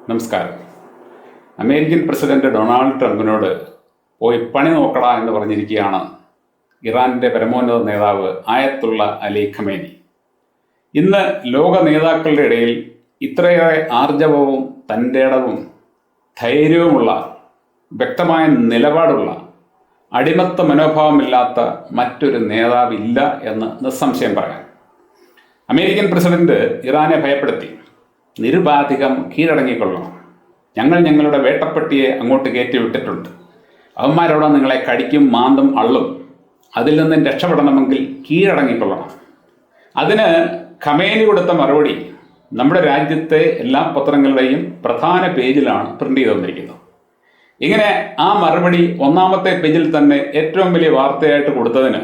നമസ്കാരം. American president Donald ട്രംപിനോട് പോയി പണി നോക്കടാ എന്ന് പറഞ്ഞിരിക്കുകയാണ് ഇറാൻ്റെ പരമോന്നത നേതാവ് ആയത്തുള്ള അലി ഖമേനി. ഇന്ന് ലോക നേതാക്കളുടെ ഇടയിൽ ഇത്രയേറെ ആർജവവും തൻ്റെടവും ധൈര്യവുമുള്ള വ്യക്തമായ നിലപാടുള്ള അടിമത്ത മനോഭാവമില്ലാത്ത മറ്റൊരു നേതാവില്ല എന്ന് നിസ്സംശയം പറയാം. അമേരിക്കൻ പ്രസിഡന്റ് ഇറാനെ ഭയപ്പെടുത്തി, നിരുപാധികം കീഴടങ്ങിക്കൊള്ളണം, ഞങ്ങളുടെ വേട്ടപ്പെട്ടിയെ അങ്ങോട്ട് കയറ്റിവിട്ടിട്ടുണ്ട്, അവന്മാരോട് നിങ്ങളെ കടിക്കും മാന്തും അള്ളും, അതിൽ നിന്നും രക്ഷപ്പെടണമെങ്കിൽ കീഴടങ്ങിക്കൊള്ളണം. അതിന് ഖമേനി കൊടുത്ത മറുപടി നമ്മുടെ രാജ്യത്തെ എല്ലാ പത്രങ്ങളുടെയും പ്രധാന പേജിലാണ് പ്രിന്റ് ചെയ്ത് വന്നിരിക്കുന്നത്. ഇങ്ങനെ ആ മറുപടി ഒന്നാമത്തെ പേജിൽ തന്നെ ഏറ്റവും വലിയ വാർത്തയായിട്ട് കൊടുത്തതിന്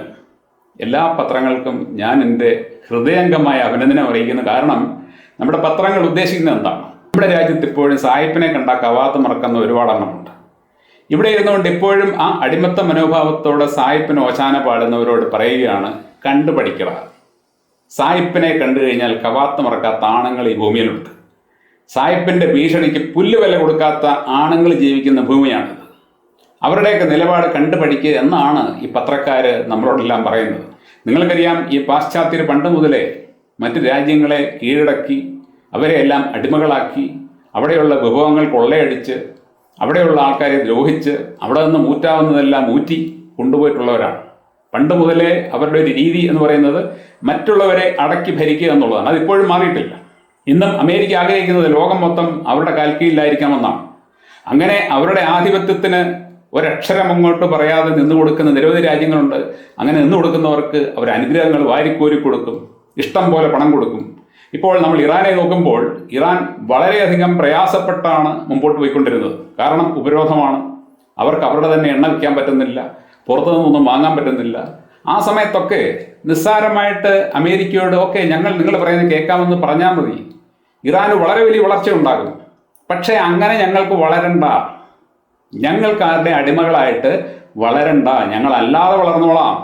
എല്ലാ പത്രങ്ങൾക്കും ഞാൻ എൻ്റെ ഹൃദയംഗമായ അഭിനന്ദനം അറിയിക്കുന്നു. കാരണം നമ്മുടെ പത്രങ്ങൾ ഉദ്ദേശിക്കുന്നത് എന്താണ്? നമ്മുടെ രാജ്യത്ത് ഇപ്പോഴും സായിപ്പിനെ കണ്ടാൽ കവാത്ത് മറക്കുന്ന ഒരുപാട് എണ്ണമുണ്ട്. ഇവിടെ ഇരുന്നുകൊണ്ട് ഇപ്പോഴും ആ അടിമത്ത മനോഭാവത്തോടെ സായിപ്പിന് ഓശാന പാടുന്നവരോട് പറയുകയാണ്, കണ്ടുപഠിക്കുക. സായിപ്പിനെ കണ്ടു കഴിഞ്ഞാൽ കവാത്ത് മറക്കാത്ത ആണുങ്ങൾ ഈ ഭൂമിയിലുണ്ട്. സായിപ്പിൻ്റെ ഭീഷണിക്ക് പുല്ലുവില കൊടുക്കാത്ത ആണുങ്ങൾ ജീവിക്കുന്ന ഭൂമിയാണിത്. അവരുടെയൊക്കെ നിലപാട് കണ്ടുപഠിക്കുക എന്നാണ് ഈ പത്രക്കാർ നമ്മളോടെല്ലാം പറയുന്നത്. നിങ്ങൾക്കറിയാം, ഈ പാശ്ചാത്യർ പണ്ട് മുതലേ മറ്റ് രാജ്യങ്ങളെ കീഴടക്കി അവരെയെല്ലാം അടിമകളാക്കി അവിടെയുള്ള വിഭവങ്ങൾ കൊള്ളയടിച്ച് അവിടെയുള്ള ആൾക്കാരെ ദ്രോഹിച്ച് അവിടെ നിന്ന് മൂറ്റാവുന്നതെല്ലാം ഊറ്റി കൊണ്ടുപോയിട്ടുള്ളവരാണ്. പണ്ട് മുതലേ അവരുടെ ഒരു രീതി എന്ന് പറയുന്നത് മറ്റുള്ളവരെ അടക്കി ഭരിക്കുക എന്നുള്ളതാണ്. അതിപ്പോഴും മാറിയിട്ടില്ല. ഇന്നും അമേരിക്ക ആഗ്രഹിക്കുന്നത് ലോകം മൊത്തം അവരുടെ കാൽക്കീഴിലായിരിക്കാമെന്നാണ്. അങ്ങനെ അവരുടെ ആധിപത്യത്തിന് ഒരക്ഷരം അങ്ങോട്ട് പറയാതെ നിന്നു കൊടുക്കുന്ന നിരവധി രാജ്യങ്ങളുണ്ട്. അങ്ങനെ നിന്നു കൊടുക്കുന്നവർക്ക് അവർ അനുഗ്രഹങ്ങൾ വാരിക്കോരി കൊടുക്കും, ഇഷ്ടം പോലെ പണം കൊടുക്കും. ഇപ്പോൾ നമ്മൾ ഇറാനെ നോക്കുമ്പോൾ ഇറാൻ വളരെയധികം പ്രയാസപ്പെട്ടാണ് മുമ്പോട്ട് പോയിക്കൊണ്ടിരുന്നത്. കാരണം ഉപരോധമാണ്, അവർക്ക് അവരുടെ തന്നെ എണ്ണ വിൽക്കാൻ പറ്റുന്നില്ല, പുറത്തു നിന്നൊന്നും വാങ്ങാൻ പറ്റുന്നില്ല. ആ സമയത്തൊക്കെ നിസ്സാരമായിട്ട് അമേരിക്കയോട് ഓക്കെ നിങ്ങൾ പറയുന്നത് കേൾക്കാമെന്ന് പറഞ്ഞാൽ മതി, ഇറാന് വളരെ വലിയ വളർച്ച ഉണ്ടാകും. പക്ഷേ അങ്ങനെ ഞങ്ങൾക്ക് വളരണ്ട, ഞങ്ങൾക്ക് ആരുടെ അടിമകളായിട്ട് വളരണ്ട, ഞങ്ങളല്ലാതെ വളർന്നോളാം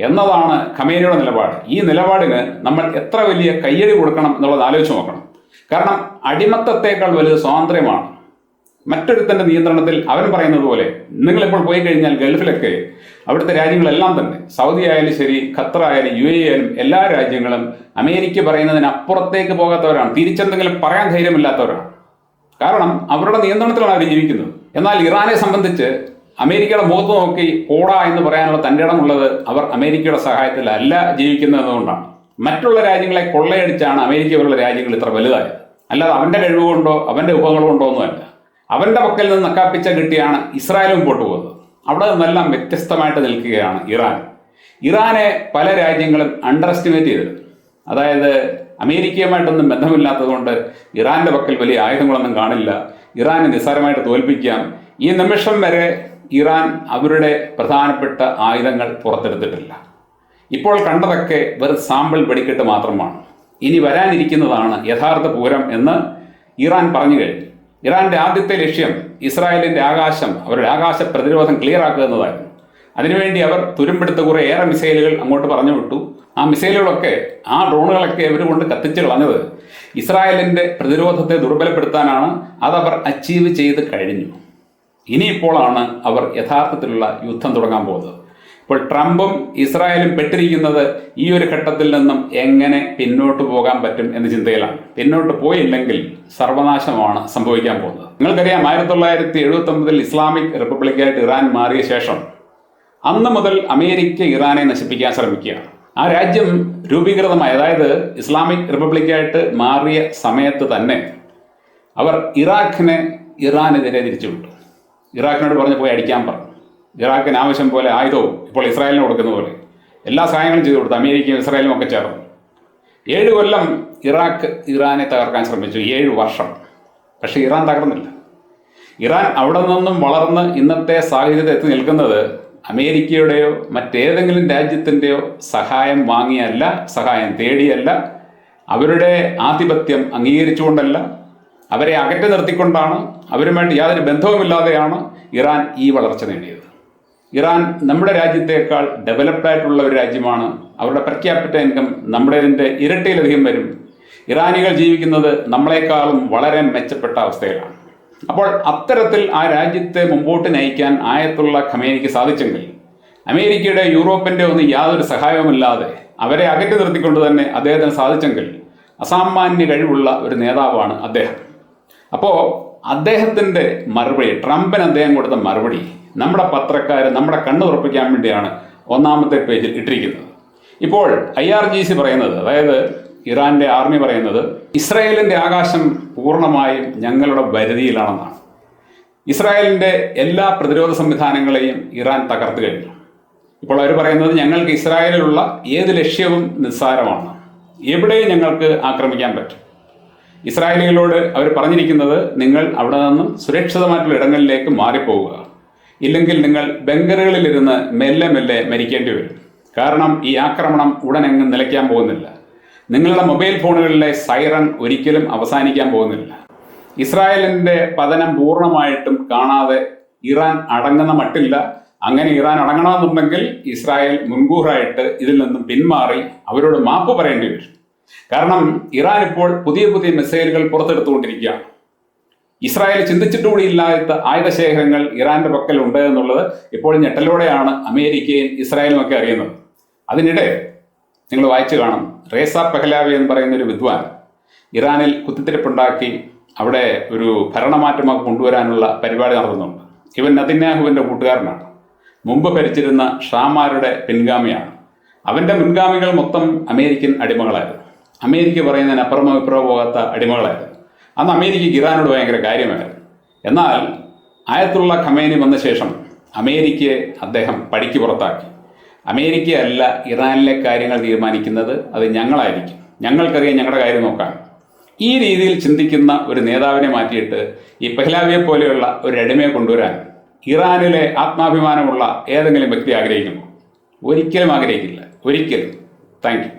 എന്നതാണ് ഖമേനിയുടെ നിലപാട്. ഈ നിലപാടിന് നമ്മൾ എത്ര വലിയ കയ്യടി കൊടുക്കണം എന്നുള്ളത് ആലോചിച്ച് നോക്കണം. കാരണം അടിമത്തത്തേക്കാൾ വലുത് സ്വാതന്ത്ര്യമാണ്. മറ്റൊരുത്തൻ്റെ നിയന്ത്രണത്തിൽ അവൻ പറയുന്നത് പോലെ നിങ്ങളിപ്പോൾ പോയി കഴിഞ്ഞാൽ ഗൾഫിലൊക്കെ അവിടുത്തെ രാജ്യങ്ങളെല്ലാം തന്നെ, സൗദി ആയാലും ശരി, ഖത്തർ ആയാലും UAE ആയാലും എല്ലാ രാജ്യങ്ങളും അമേരിക്ക പറയുന്നതിനപ്പുറത്തേക്ക് പോകാത്തവരാണ്. തിരിച്ചെന്തെങ്കിലും പറയാൻ ധൈര്യമില്ലാത്തവരാണ്. കാരണം അവരുടെ നിയന്ത്രണത്തിലാണ് അവർ ജീവിക്കുന്നത്. എന്നാൽ ഇറാനെ സംബന്ധിച്ച് അമേരിക്കയുടെ മുഖത്ത് നോക്കി പോടാ എന്ന് പറയാനുള്ള തൻ്റെ ഇടമുള്ളത് അവർ അമേരിക്കയുടെ സഹായത്തിലല്ല ജീവിക്കുന്നതുകൊണ്ടാണ്. മറ്റുള്ള രാജ്യങ്ങളെ കൊള്ളയടിച്ചാണ് അമേരിക്ക പോലുള്ള രാജ്യങ്ങൾ ഇത്ര വലുതായത്. അല്ലാതെ അവൻ്റെ കഴിവ് കൊണ്ടോ അവൻ്റെ ഉപകരണങ്ങൾ കൊണ്ടോ ഒന്നുമല്ല. അവൻ്റെ പക്കൽ നിന്ന് നക്കാപ്പിച്ച കിട്ടിയാണ് ഇസ്രായേൽ മുമ്പോട്ട് പോകുന്നത്. അവിടെ നിന്നെല്ലാം വ്യത്യസ്തമായിട്ട് നിൽക്കുകയാണ് ഇറാൻ. ഇറാനെ പല രാജ്യങ്ങളും അണ്ടർ എസ്റ്റിമേറ്റ് ചെയ്തത്. അതായത് അമേരിക്കയുമായിട്ടൊന്നും ബന്ധമില്ലാത്തത് കൊണ്ട് ഇറാൻ്റെ പക്കൽ വലിയ ആയുധങ്ങളൊന്നും കാണില്ല, ഇറാനെ നിസ്സാരമായിട്ട് തോൽപ്പിക്കാം. ഈ നിമിഷം വരെ ഇറാൻ അവരുടെ പ്രധാനപ്പെട്ട ആയുധങ്ങൾ പുറത്തെടുത്തിട്ടില്ല. ഇപ്പോൾ കണ്ടതൊക്കെ വെറും സാമ്പിൾ വെടിക്കെട്ട് മാത്രമാണ്. ഇനി വരാനിരിക്കുന്നതാണ് യഥാർത്ഥ പൂരം എന്ന് ഇറാൻ പറഞ്ഞു കഴിഞ്ഞു. ഇറാന്റെ ആദ്യത്തെ ലക്ഷ്യം ഇസ്രായേലിൻ്റെ ആകാശം, അവരുടെ ആകാശ പ്രതിരോധം ക്ലിയർ ആക്കുക എന്നതായിരുന്നു. അതിനുവേണ്ടി അവർ തുരുമ്പെടുത്ത് കുറേയേറെ മിസൈലുകൾ അങ്ങോട്ട് പറഞ്ഞു വിട്ടു. ആ മിസൈലുകളൊക്കെ, ആ ഡ്രോണുകളൊക്കെ ഇവർ കൊണ്ട് കത്തിച്ച് കളഞ്ഞത് ഇസ്രായേലിൻ്റെ പ്രതിരോധത്തെ ദുർബലപ്പെടുത്താനാണ്. അതവർ അച്ചീവ് ചെയ്ത് കഴിഞ്ഞു. ഇനിയിപ്പോഴാണ് അവർ യഥാർത്ഥത്തിലുള്ള യുദ്ധം തുടങ്ങാൻ പോകുന്നത്. ഇപ്പോൾ ട്രംപും ഇസ്രായേലും പെട്ടിരിക്കുന്നത് ഈ ഒരു ഘട്ടത്തിൽ നിന്നും എങ്ങനെ പിന്നോട്ട് പോകാൻ പറ്റും എന്ന ചിന്തയിലാണ്. പിന്നോട്ട് പോയില്ലെങ്കിൽ സർവനാശമാണ് സംഭവിക്കാൻ പോകുന്നത്. നിങ്ങൾക്കറിയാം, 1979 ഇസ്ലാമിക് റിപ്പബ്ലിക്കായിട്ട് ഇറാൻ മാറിയ ശേഷം അന്ന് മുതൽ അമേരിക്ക ഇറാനെ നശിപ്പിക്കാൻ ശ്രമിക്കുകയാണ്. ആ രാജ്യം രൂപീകൃതമായ, അതായത് ഇസ്ലാമിക് റിപ്പബ്ലിക്കായിട്ട് മാറിയ സമയത്ത് തന്നെ അവർ ഇറാഖിനെ ഇറാനെതിരെ തിരിച്ചുവിട്ടു. ഇറാഖിനോട് പറഞ്ഞ് പോയി അടിക്കാൻ പറഞ്ഞു. ഇറാഖിന് ആവശ്യം പോലെ ആയുധവും ഇപ്പോൾ ഇസ്രായേലിന് കൊടുക്കുന്ന പോലെ എല്ലാ സഹായങ്ങളും ചെയ്തു കൊടുത്തു. അമേരിക്കയും ഇസ്രായേലും ഒക്കെ ചേർന്നു. 7 കൊല്ലം ഇറാഖ് ഇറാനെ തകർക്കാൻ ശ്രമിച്ചു, 7 വർഷം. പക്ഷേ ഇറാൻ തകർന്നില്ല. ഇറാൻ അവിടെ നിന്നും വളർന്ന് ഇന്നത്തെ സാഹചര്യത്തിൽ എത്തി നിൽക്കുന്നത് അമേരിക്കയുടെയോ മറ്റേതെങ്കിലും രാജ്യത്തിൻ്റെയോ സഹായം വാങ്ങിയല്ല, സഹായം തേടിയല്ല, അവരുടെ ആധിപത്യം അംഗീകരിച്ചുകൊണ്ടല്ല, അവരെ അകറ്റി നിർത്തിക്കൊണ്ടാണ്, അവരുമായിട്ട് യാതൊരു ബന്ധവുമില്ലാതെയാണ് ഇറാൻ ഈ വളർച്ച നേടിയത്. ഇറാൻ നമ്മുടെ രാജ്യത്തേക്കാൾ ഡെവലപ്ഡ് ആയിട്ടുള്ള ഒരു രാജ്യമാണ്. അവരുടെ പെർ ക്യാപിറ്റ ഇൻകം നമ്മുടേതിൻ്റെ ഇരട്ടിയിലധികം വരും. ഇറാനികൾ ജീവിക്കുന്നത് നമ്മളെക്കാളും വളരെ മെച്ചപ്പെട്ട അവസ്ഥയിലാണ്. അപ്പോൾ അത്തരത്തിൽ ആ രാജ്യത്തെ മുമ്പോട്ട് നയിക്കാൻ ആയത്തുള്ള ഖമേനിക്ക് സാധിച്ചെങ്കിൽ അമേരിക്കയുടെ യൂറോപ്പിൻ്റെ ഒന്നും യാതൊരു സഹായവുമില്ലാതെ അവരെ അകറ്റി നിർത്തിക്കൊണ്ട് തന്നെ അദ്ദേഹത്തിന് സാധിച്ചെങ്കിൽ അസാമാന്യ കഴിവുള്ള ഒരു നേതാവാണ് അദ്ദേഹം. അപ്പോൾ അദ്ദേഹത്തിൻ്റെ മറുപടി, ട്രംപിന് അദ്ദേഹം കൊടുത്ത മറുപടി നമ്മുടെ പത്രക്കാർ നമ്മുടെ കണ്ണു തുറപ്പിക്കാൻ വേണ്ടിയാണ് ഒന്നാമത്തെ പേജിൽ ഇട്ടിരിക്കുന്നത്. ഇപ്പോൾ IRGC പറയുന്നത്, അതായത് ഇറാന്റെ ആർമി പറയുന്നത്, ഇസ്രായേലിൻ്റെ ആകാശം പൂർണ്ണമായും ഞങ്ങളുടെ വരുതിയിലാണെന്നാണ്. ഇസ്രായേലിൻ്റെ എല്ലാ പ്രതിരോധ സംവിധാനങ്ങളെയും ഇറാൻ തകർത്തു കഴിഞ്ഞു. ഇപ്പോൾ അവർ പറയുന്നത് ഞങ്ങൾക്ക് ഇസ്രായേലിലുള്ള ഏത് ലക്ഷ്യവും നിസ്സാരമാണ്, എവിടെയും ഞങ്ങൾക്ക് ആക്രമിക്കാൻ പറ്റും. ഇസ്രായേലികളോട് അവർ പറഞ്ഞിരിക്കുന്നത് നിങ്ങൾ അവിടെ നിന്നും സുരക്ഷിതമായിട്ടുള്ള ഇടങ്ങളിലേക്ക് മാറിപ്പോവുക, ഇല്ലെങ്കിൽ നിങ്ങൾ ബങ്കറുകളിലിരുന്ന് മെല്ലെ മെല്ലെ മരിക്കേണ്ടി വരും. കാരണം ഈ ആക്രമണം ഉടനെങ്ങും നിലയ്ക്കാൻ പോകുന്നില്ല. നിങ്ങളുടെ മൊബൈൽ ഫോണുകളിലെ സൈറൺ ഒരിക്കലും അവസാനിക്കാൻ പോകുന്നില്ല. ഇസ്രായേലിൻ്റെ പതനം പൂർണ്ണമായിട്ടും കാണാതെ ഇറാൻ അടങ്ങുന്ന മട്ടില്ല. അങ്ങനെ ഇറാൻ അടങ്ങണമെന്നുണ്ടെങ്കിൽ ഇസ്രായേൽ മുൻകൂറായിട്ട് ഇതിൽ നിന്നും പിന്മാറി അവരോട് മാപ്പ് പറയേണ്ടി വരും. കാരണം ഇറാൻ ഇപ്പോൾ പുതിയ പുതിയ മിസൈലുകൾ പുറത്തെടുത്തുകൊണ്ടിരിക്കുകയാണ്. ഇസ്രായേൽ ചിന്തിച്ചിട്ടുകൂടിയില്ലാത്ത ആയുധശേഖരങ്ങൾ ഇറാന്റെ പക്കലുണ്ട് എന്നുള്ളത് ഇപ്പോൾ ഞെട്ടലോടെയാണ് അമേരിക്കയും ഇസ്രായേലും ഒക്കെ അറിയുന്നത്. അതിനിടെ നിങ്ങൾ വായിച്ചു കാണും, റേസ പെഹ്ലാവി എന്ന് പറയുന്ന ഒരു വിദ്വാൻ ഇറാനിൽ കുത്തിത്തിരിപ്പുണ്ടാക്കി അവിടെ ഒരു ഭരണമാറ്റമൊക്കെ കൊണ്ടുവരാനുള്ള പരിപാടി നടത്തുന്നുണ്ട്. ഇവൻ നെതന്യാഹുവിൻ്റെ കൂട്ടുകാരനാണ്. മുമ്പ് ഭരിച്ചിരുന്ന ഷാമാരുടെ പിൻഗാമിയാണ്. അവൻ്റെ മുൻഗാമികൾ മൊത്തം അമേരിക്കൻ അടിമകളായിരുന്നു. അമേരിക്ക പറയുന്നതിന് അപ്പുറമോ ഇപ്പുറമോ പോകാത്ത അടിമകളായിരുന്നു. അന്ന് അമേരിക്കയ്ക്ക് ഇറാനോട് ഭയങ്കര കാര്യമായിരുന്നു. എന്നാൽ ആയത്തുള്ള ഖമേനി വന്ന ശേഷം അമേരിക്കയെ അദ്ദേഹം പടിക്ക് പുറത്താക്കി. അമേരിക്കയല്ല ഇറാനിലെ കാര്യങ്ങൾ തീരുമാനിക്കുന്നത്, അത് ഞങ്ങളായിരിക്കും, ഞങ്ങൾക്കറിയാം ഞങ്ങളുടെ കാര്യം നോക്കാൻ. ഈ രീതിയിൽ ചിന്തിക്കുന്ന ഒരു നേതാവിനെ മാറ്റിയിട്ട് ഈ പെഹ്ലാവിയെ പോലെയുള്ള ഒരു അടിമയെ കൊണ്ടുവരാൻ ഇറാനിലെ ആത്മാഭിമാനമുള്ള ഏതെങ്കിലും വ്യക്തി ആഗ്രഹിക്കുമോ? ഒരിക്കലും ആഗ്രഹിക്കില്ല, ഒരിക്കലും. Thank you.